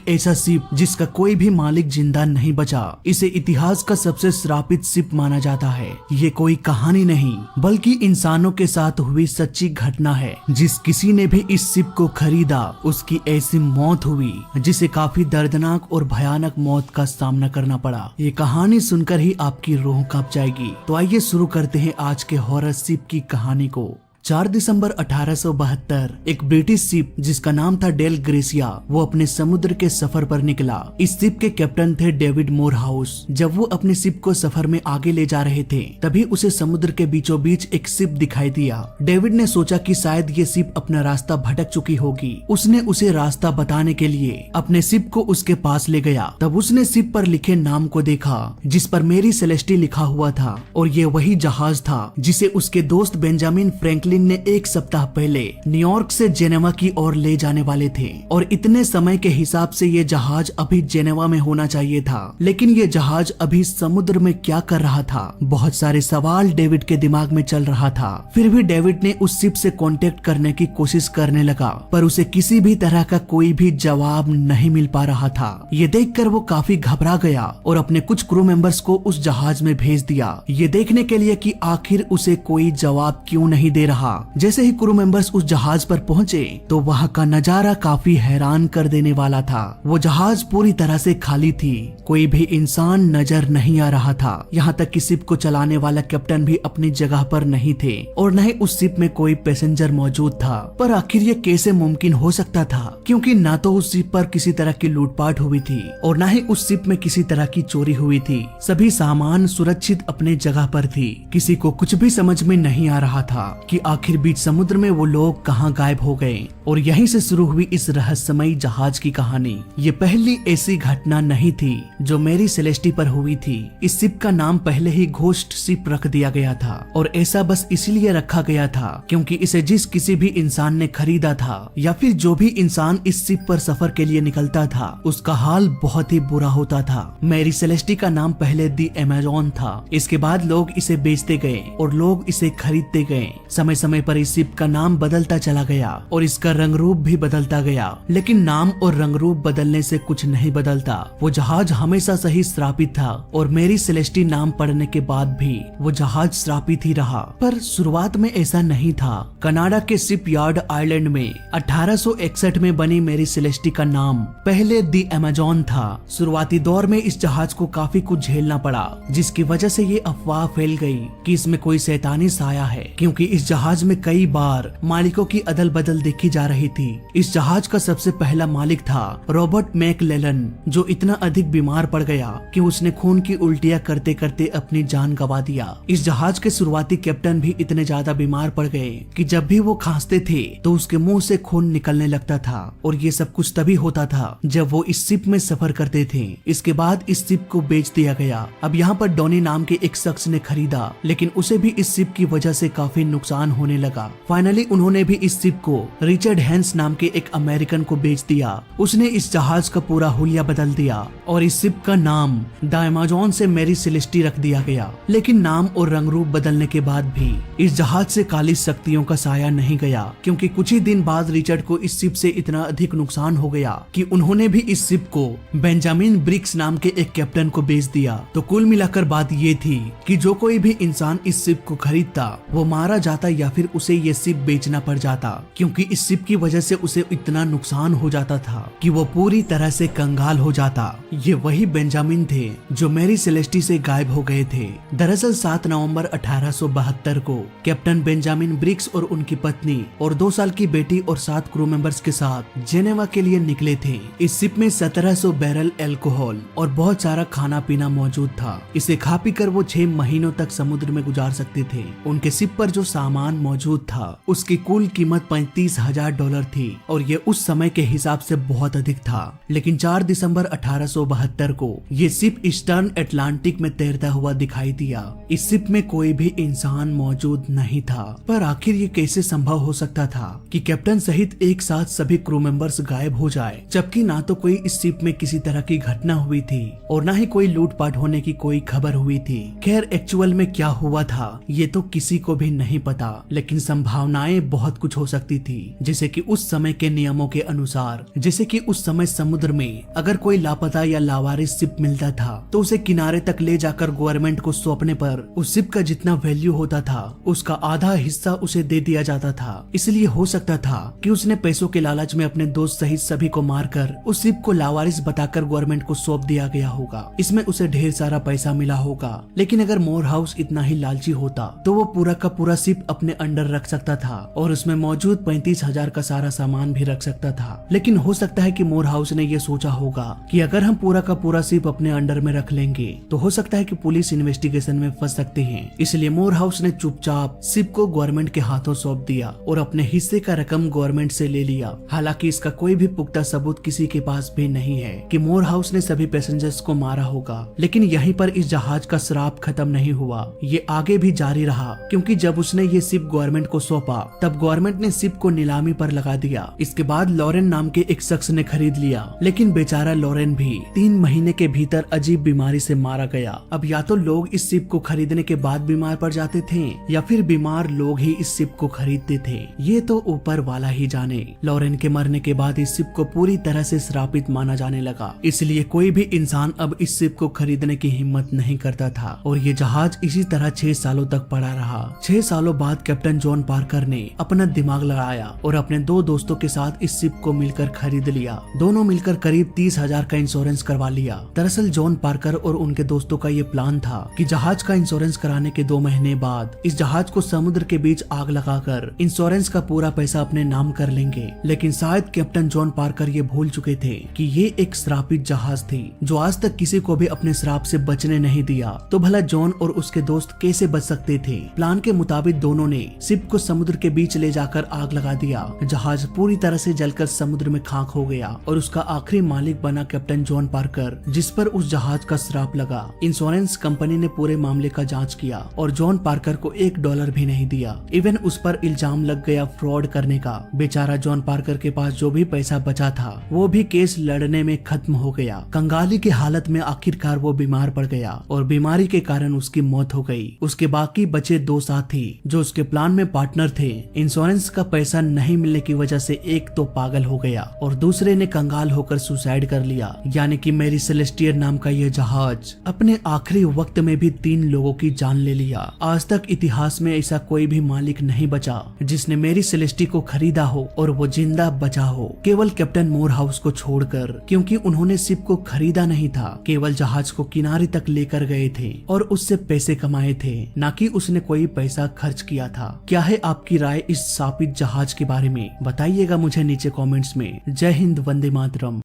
ऐसा शिप जिसका कोई भी मालिक जिंदा नहीं बचा। इसे इतिहास का सबसे श्रापित शिप माना जाता है। ये कोई कहानी नहीं बल्कि इंसानों के साथ हुई सच्ची घटना है। जिस किसी ने भी इस शिप को खरीदा उसकी ऐसी मौत हुई जिसे काफी दर्दनाक और भयानक मौत का सामना करना पड़ा। ये कहानी सुनकर ही आपकी रूह कांप जाएगी। तो आइए शुरू करते हैं आज के हॉरर शिप की कहानी को। 4 दिसंबर 1872 एक ब्रिटिश शिप जिसका नाम था डेल ग्रेसिया वो अपने समुद्र के सफर पर निकला। इस शिप के कैप्टन थे डेविड मोरहाउस। जब वो अपने शिप को सफर में आगे ले जा रहे थे तभी उसे समुद्र के बीचों बीच एक शिप दिखाई दिया। डेविड ने सोचा कि शायद ये शिप अपना रास्ता भटक चुकी होगी। उसने उसे रास्ता बताने के लिए अपने शिप को उसके पास ले गया। तब उसने शिप पर लिखे नाम को देखा जिस पर मेरी सेलेस्टी लिखा हुआ था और ये वही जहाज था जिसे उसके दोस्त बेंजामिन फ्रैंकलिन ने एक सप्ताह पहले न्यूयॉर्क से जेनेवा की ओर ले जाने वाले थे। और इतने समय के हिसाब से ये जहाज अभी जेनेवा में होना चाहिए था, लेकिन ये जहाज अभी समुद्र में क्या कर रहा था? बहुत सारे सवाल डेविड के दिमाग में चल रहा था। फिर भी डेविड ने उस शिप से कांटेक्ट करने की कोशिश करने लगा पर उसे किसी भी तरह का कोई भी जवाब नहीं मिल पा रहा था। ये देखकर वो काफी घबरा गया और अपने कुछ क्रू मेंबर्स को उस जहाज में भेज दिया ये देखने के लिए कि आखिर उसे कोई जवाब क्यों नहीं दे रहा। जैसे ही क्रू मेंबर्स उस जहाज पर पहुंचे तो वहां का नजारा काफी हैरान कर देने वाला था। वो जहाज पूरी तरह से खाली थी, कोई भी इंसान नजर नहीं आ रहा था। यहाँ तक कि शिप को चलाने वाला कैप्टन भी अपनी जगह पर नहीं थे और न ही उस शिप में कोई पैसेंजर मौजूद था। पर आखिर ये कैसे मुमकिन हो सकता था, क्योंकि ना तो उस शिप पर किसी तरह की लूटपाट हुई थी और न ही उस शिप में किसी तरह की चोरी हुई थी। सभी सामान सुरक्षित अपने जगह पर थी। किसी को कुछ भी समझ में नहीं आ रहा था कि आखिर बीच समुद्र में वो लोग कहां गायब हो गए। और यहीं से शुरू हुई इस रहस्यमयी जहाज की कहानी। ये पहली ऐसी घटना नहीं थी जो मेरी सेलेस्टी पर हुई थी। इस शिप का नाम पहले ही घोस्ट शिप रख दिया गया था और ऐसा बस इसलिए रखा गया था क्योंकि इसे जिस किसी भी इंसान ने खरीदा था या फिर जो भी इंसान इस शिप पर सफर के लिए निकलता था उसका हाल बहुत ही बुरा होता था। मेरी सेलेस्टी का नाम पहले दी अमेजोन था। इसके बाद लोग इसे बेचते गए और लोग इसे खरीदते गए। समय समय पर इस शिप का नाम बदलता चला गया और इसका रंग रूप भी बदलता गया, लेकिन नाम और रंग रूप बदलने से कुछ नहीं बदलता। वो जहाज हमेशा से ही श्रापित था और मेरी सेलेस्टी नाम पड़ने के बाद भी वो जहाज श्रापित ही रहा। पर शुरुआत में ऐसा नहीं था। कनाडा के शिप यार्ड आइलैंड में 1861 में बनी मेरी सेलेस्टी का नाम पहले दी अमेजोन था। शुरुआती दौर में इस जहाज को काफी कुछ झेलना पड़ा जिसकी वजह से ये अफवाह फैल गई कि इसमें कोई शैतानी साया है, क्योंकि इस जहाज में कई बार मालिकों की अदल बदल देखी जा रही थी। इस जहाज का सबसे पहला मालिक था रॉबर्ट मैकलेलन, जो इतना अधिक बीमार पड़ गया कि उसने खून की उल्टियां करते करते अपनी जान गंवा दिया। इस जहाज के शुरुआती कैप्टन भी इतने ज्यादा बीमार पड़ गए कि जब भी वो खांसते थे तो उसके मुंह से खून निकलने लगता था और ये सब कुछ तभी होता था जब वो इस शिप में सफर करते थे। इसके बाद इस शिप को बेच दिया गया। अब यहाँ पर डॉनी नाम के एक शख्स ने खरीदा, लेकिन उसे भी इस शिप की वजह से काफी नुकसान होने लगा। फाइनली उन्होंने भी इस शिप को रिचर्ड हैंस नाम के एक अमेरिकन को बेच दिया। उसने इस जहाज का पूरा हुलिया बदल दिया और इस शिप का नाम द अमेजोन से मेरी सेलेस्टी रख दिया गया। लेकिन नाम और रंग रूप बदलने के बाद भी इस जहाज से काली शक्तियों का साया नहीं गया, क्योंकि कुछ ही दिन बाद रिचर्ड को इस शिप से इतना अधिक नुकसान हो गया कि उन्होंने भी इस शिप को बेंजामिन ब्रिक्स नाम के एक कैप्टन को बेच दिया। तो कुल मिलाकर बात ये थी कि जो कोई भी इंसान इस शिप को खरीदता वो मारा जाता या फिर उसे ये शिप बेचना पड़ जाता, क्योंकि इस शिप की वजह से उसे इतना नुकसान हो जाता था कि वो पूरी तरह से कंगाल हो जाता। ये वही बेंजामिन थे जो मेरी सेलेस्टी से गायब हो गए थे। दरअसल 7 नवंबर 1872 को कैप्टन बेंजामिन ब्रिक्स और उनकी पत्नी और 2 साल की बेटी और 7 क्रू मेंबर्स के साथ जेनेवा के लिए निकले थे। इस शिप में 1700 बैरल अल्कोहल और बहुत सारा खाना पीना मौजूद था। इसे खा पी कर वो 6 महीनों तक समुद्र में गुजार सकते थे। उनके शिप पर जो सामान मौजूद था उसकी कुल कीमत $35,000 थी और ये उस समय के हिसाब से बहुत अधिक था। लेकिन 4 दिसंबर 1872 को ये शिप ईस्टर्न अटलांटिक में तैरता हुआ दिखाई दिया। इस शिप में कोई भी इंसान मौजूद नहीं था। पर आखिर ये कैसे संभव हो सकता था कि कैप्टन सहित एक साथ सभी क्रू मेंबर्स गायब हो जाए, जबकि ना तो कोई इस शिप में किसी तरह की घटना हुई थी और ना ही कोई लूटपाट होने की कोई खबर हुई थी। खैर एक्चुअल में क्या हुआ था ये तो किसी को भी नहीं पता। लेकिन संभावनाएं बहुत कुछ हो सकती थी, जैसे कि उस समय के नियमों के अनुसार, जैसे कि उस समय समुद्र में अगर कोई लापता या लावारिस शिप मिलता था तो उसे किनारे तक ले जाकर गवर्नमेंट को सौंपने पर उस शिप का जितना वैल्यू होता था उसका आधा हिस्सा उसे दे दिया जाता था। इसलिए हो सकता था कि उसने पैसों के लालच में अपने दोस्त सहित सभी को मारकर उस शिप को लावारिस बताकर गवर्नमेंट को सौंप दिया गया होगा। इसमें उसे ढेर सारा पैसा मिला होगा। लेकिन अगर मोरहाउस इतना ही लालची होता तो वो पूरा का पूरा शिप अपने अंडर रख सकता था और उसमें मौजूद 35,000 का सारा सामान भी रख सकता था। लेकिन हो सकता है कि मोरहाउस ने ये सोचा होगा कि अगर हम पूरा का पूरा शिप अपने अंडर में रख लेंगे तो हो सकता है कि पुलिस इन्वेस्टिगेशन में फंस सकते हैं। इसलिए मोरहाउस ने चुपचाप शिप को गवर्नमेंट के हाथों सौंप दिया और अपने हिस्से का रकम गवर्नमेंट से ले लिया। हालांकि इसका कोई भी पुख्ता सबूत किसी के पास भी नहीं है कि मोरहाउस ने सभी पैसेंजर्स को मारा होगा। लेकिन यहीं पर इस जहाज का श्राप खत्म नहीं हुआ, ये आगे भी जारी रहा, क्योंकि जब उसने ये शिप गवर्नमेंट को सौंपा तब गवर्नमेंट ने शिप को नीलामी पर लगा दिया। इसके बाद लॉरेन नाम के एक शख्स ने खरीद लिया, लेकिन बेचारा लॉरेन भी 3 महीने के भीतर अजीब बीमारी से मारा गया। अब या तो लोग इस शिप को खरीदने के बाद बीमार पड़ जाते थे या फिर बीमार लोग ही इस शिप को खरीदते थे, ये तो ऊपर वाला ही जाने। लॉरेन के मरने के बाद इस शिप को पूरी तरह से श्रापित माना जाने लगा, इसलिए कोई भी इंसान अब इस शिप को खरीदने की हिम्मत नहीं करता था और ये जहाज इसी तरह 6 सालों तक पड़ा रहा। 6 सालों बाद कैप्टन जॉन पार्कर ने अपना दिमाग लगाया और अपने 2 दोस्तों के साथ इस शिप को मिलकर खरीद लिया। दोनों मिलकर करीब 30,000 का इंश्योरेंस करवा लिया। दरअसल जॉन पार्कर और उनके दोस्तों का ये प्लान था कि जहाज का इंश्योरेंस कराने के 2 महीने बाद इस जहाज को समुद्र के बीच आग लगाकर इंश्योरेंस का पूरा पैसा अपने नाम कर लेंगे। लेकिन शायद कैप्टन जॉन पार्कर ये भूल चुके थे कि ये एक श्रापित जहाज थी जो आज तक किसी को भी अपने श्राप से बचने नहीं दिया। तो भला जॉन और उसके दोस्त कैसे बच सकते थे? प्लान के मुताबिक दोनों ने शिप को समुद्र के बीच ले जाकर आग लगा दिया। जहाज पूरी तरह से जलकर समुद्र में खाक हो गया और उसका आखिरी मालिक बना कैप्टन जॉन पार्कर, जिस पर उस जहाज का श्राप लगा। इंश्योरेंस कंपनी ने पूरे मामले का जांच किया और जॉन पार्कर को $1 भी नहीं दिया। इवन उस पर इल्जाम लग गया फ्रॉड करने का। बेचारा जॉन पार्कर के पास जो भी पैसा बचा था वो भी केस लड़ने में खत्म हो गया। कंगाली की हालत में आखिरकार वो बीमार पड़ गया और बीमारी के कारण उसकी मौत हो गई। उसके बाकी बचे 2 साथी जो उसके प्लान में पार्टनर थे, इंश्योरेंस का पैसा नहीं मिलने की वजह से एक तो पागल हो गया और दूसरे ने कंगाल होकर सुसाइड कर लिया। यानी कि मेरी सेलेस्टियर नाम का यह जहाज अपने आखिरी वक्त में भी 3 लोगों की जान ले लिया। आज तक इतिहास में ऐसा कोई भी मालिक नहीं बचा जिसने मेरी सेलेस्टी को खरीदा हो और वो जिंदा बचा हो, केवल कैप्टन मोरहाउस को छोड़कर, क्योंकि उन्होंने शिप को खरीदा नहीं था, केवल जहाज को किनारे तक लेकर गए थे और उससे पैसे कमाए थे, ना कि उसने कोई पैसा खर्च किया था। क्या है आपकी राय इस शापित जहाज के बारे में? बताइएगा मुझे नीचे कमेंट्स में। जय हिंद, वंदे मातरम।